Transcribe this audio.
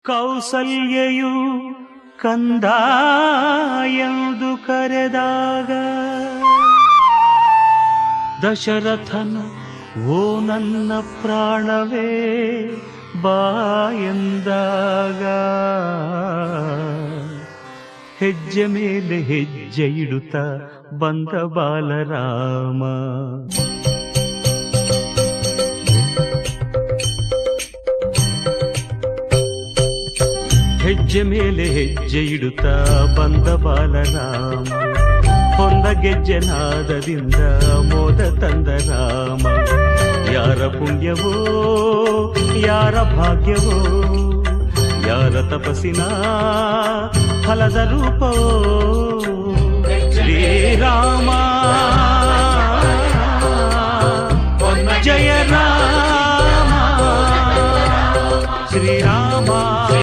ಕೌಸಲ್ಯೆಯು ಕಂದ ಎಂದು ಕರೆದಾಗ ದಶರಥನ ಓ ನನ್ನ ಪ್ರಾಣವೇ ಬಾಯಂದಾಗ ಹೆಜ್ಜೆ ಮೇಲೆ ಹೆಜ್ಜೆ ಇಡುತ್ತ ಬಂದ ಬಾಲರಾಮ. ಹೆಜ್ಜೆ ಮೇಲೆ ಹೆಜ್ಜೆ ಇಡುತ್ತಾ ಬಂದ ಬಾಲರಾಮ, ಹೊಂದ ಗೆಜ್ಜೆ ನಾದದಿಂದ ಮೋದ ತಂದ ರಾಮ. ಯಾರ ಪುಣ್ಯವೋ ಯಾರ ಭಾಗ್ಯವೋ, ಯಾರ ತಪಸ್ಸಿನ ಫಲದ ರೂಪವೋ ಶ್ರೀರಾಮ. ಜಯ ರಾಮ.